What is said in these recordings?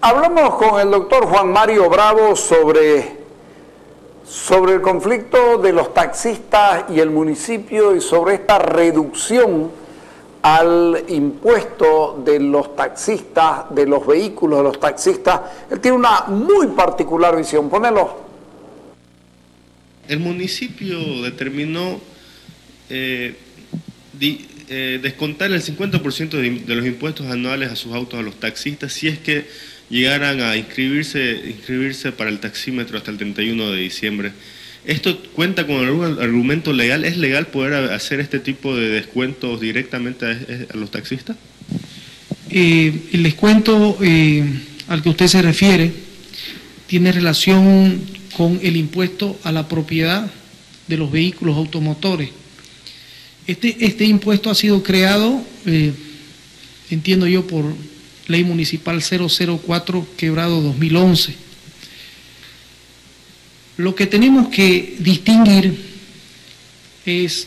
Hablamos con el doctor Juan Mario Bravo sobre el conflicto de los taxistas y el municipio y sobre esta reducción al impuesto de los taxistas, de los vehículos de los taxistas. Él tiene una muy particular visión. Ponelo. El municipio determinó descontar el 50% de los impuestos anuales a sus autos a los taxistas si es que llegaran a inscribirse para el taxímetro hasta el 31 de diciembre. ¿Esto cuenta con algún argumento legal? ¿Es legal poder hacer este tipo de descuentos directamente a los taxistas? El descuento al que usted se refiere tiene relación con el impuesto a la propiedad de los vehículos automotores. Este impuesto ha sido creado, entiendo yo, por Ley Municipal 004/2011. Lo que tenemos que distinguir es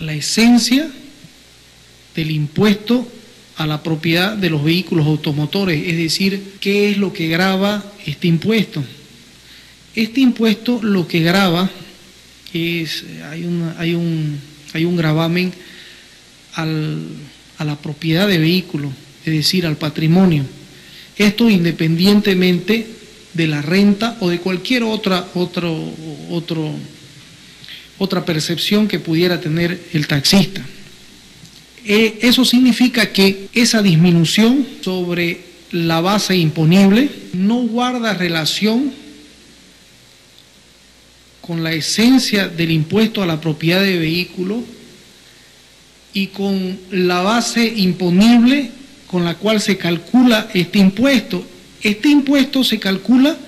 la esencia del impuesto a la propiedad de los vehículos automotores, es decir, qué es lo que grava este impuesto. Este impuesto lo que grava es, hay un gravamen a la propiedad de vehículos, es decir, al patrimonio. Esto independientemente de la renta o de cualquier otra percepción que pudiera tener el taxista. Eso significa que esa disminución sobre la base imponible no guarda relación con la esencia del impuesto a la propiedad de vehículo y con la base imponible con la cual se calcula este impuesto. Este impuesto se calcula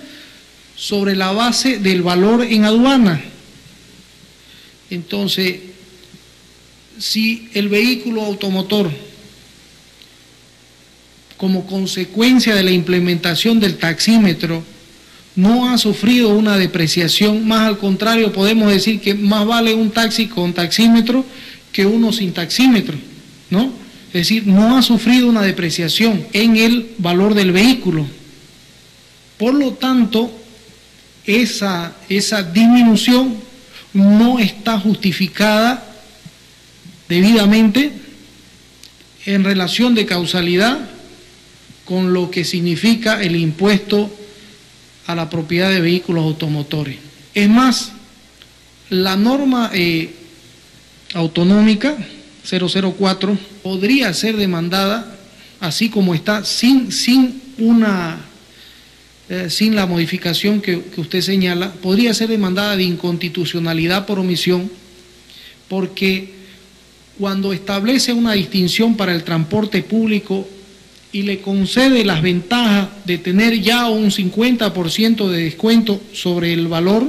sobre la base del valor en aduana. Entonces, si el vehículo automotor, como consecuencia de la implementación del taxímetro, no ha sufrido una depreciación, más al contrario, podemos decir que más vale un taxi con taxímetro que uno sin taxímetro, ¿no? Es decir, no ha sufrido una depreciación en el valor del vehículo. Por lo tanto, esa disminución no está justificada debidamente en relación de causalidad con lo que significa el impuesto a la propiedad de vehículos automotores. Es más, la norma autonómica 004 podría ser demandada así como está, sin la modificación que usted señala, podría ser demandada de inconstitucionalidad por omisión, porque cuando establece una distinción para el transporte público y le concede las ventajas de tener ya un 50% de descuento sobre el valor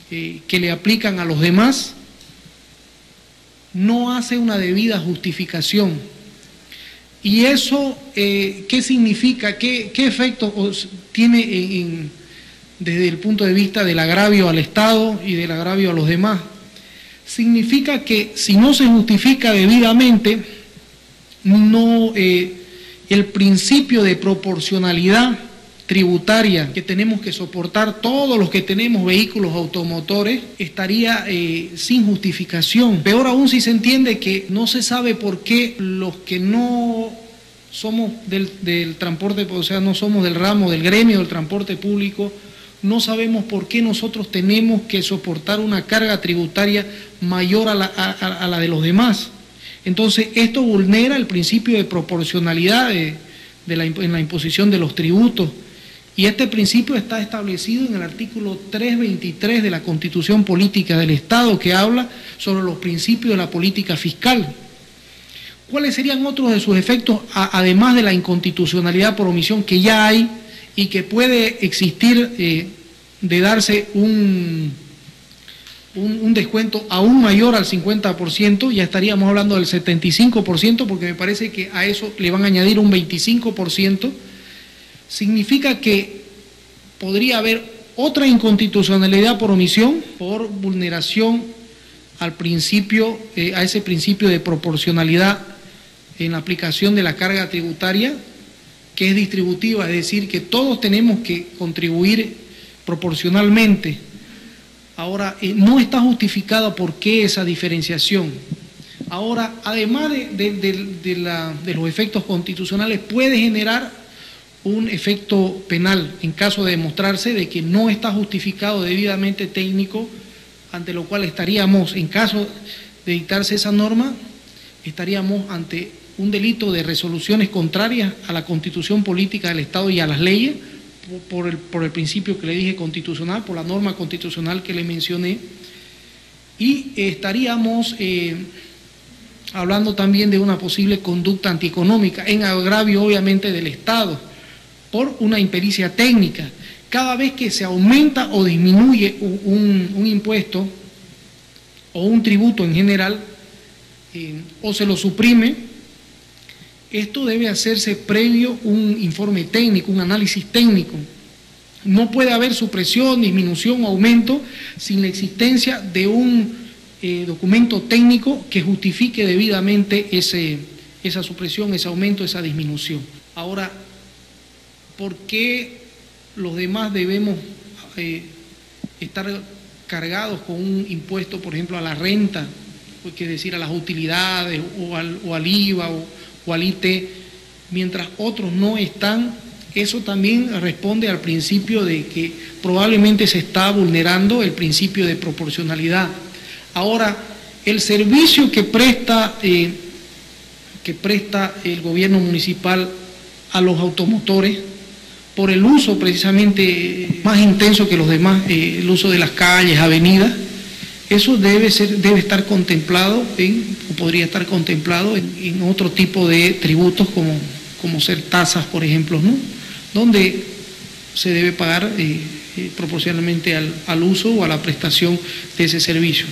que le aplican a los demás, no hace una debida justificación. ¿Y eso qué significa? ¿Qué efecto tiene desde el punto de vista del agravio al Estado y del agravio a los demás? Significa que si no se justifica debidamente, el principio de proporcionalidad tributaria que tenemos que soportar todos los que tenemos vehículos automotores estaría sin justificación. Peor aún si se entiende que no se sabe por qué los que no somos del transporte, o sea, no somos del ramo, del gremio del transporte público, no sabemos por qué nosotros tenemos que soportar una carga tributaria mayor a la de los demás. Entonces, esto vulnera el principio de proporcionalidad en la imposición de los tributos. Y este principio está establecido en el artículo 323 de la Constitución Política del Estado, que habla sobre los principios de la política fiscal. ¿Cuáles serían otros de sus efectos, además de la inconstitucionalidad por omisión que ya hay y que puede existir de darse un descuento aún mayor al 50%? Ya estaríamos hablando del 75%, porque me parece que a eso le van a añadir un 25%. Significa que podría haber otra inconstitucionalidad por omisión, por vulneración al principio, a ese principio de proporcionalidad en la aplicación de la carga tributaria, que es distributiva, es decir, que todos tenemos que contribuir proporcionalmente. Ahora, no está justificada por qué esa diferenciación. Ahora, además de los efectos constitucionales, puede generar un efecto penal en caso de demostrarse de que no está justificado debidamente técnico, ante lo cual estaríamos, en caso de dictarse esa norma, estaríamos ante un delito de resoluciones contrarias a la Constitución política del Estado y a las leyes, por el principio que le dije constitucional, por la norma constitucional que le mencioné, y estaríamos hablando también de una posible conducta antieconómica, en agravio obviamente del Estado, por una impericia técnica. Cada vez que se aumenta o disminuye un impuesto o un tributo en general, o se lo suprime, esto debe hacerse previo un informe técnico, un análisis técnico. No puede haber supresión, disminución o aumento sin la existencia de un documento técnico que justifique debidamente esa supresión, ese aumento, esa disminución. Ahora, ¿por qué los demás debemos estar cargados con un impuesto, por ejemplo, a la renta, es decir, a las utilidades o al IVA o al IT, mientras otros no están? Eso también responde al principio de que probablemente se está vulnerando el principio de proporcionalidad. Ahora, el servicio que presta el gobierno municipal a los automotores, por el uso precisamente más intenso que los demás, el uso de las calles, avenidas, eso debe estar contemplado o podría estar contemplado en otro tipo de tributos como ser tasas, por ejemplo, ¿no? Donde se debe pagar proporcionalmente al uso o a la prestación de ese servicio.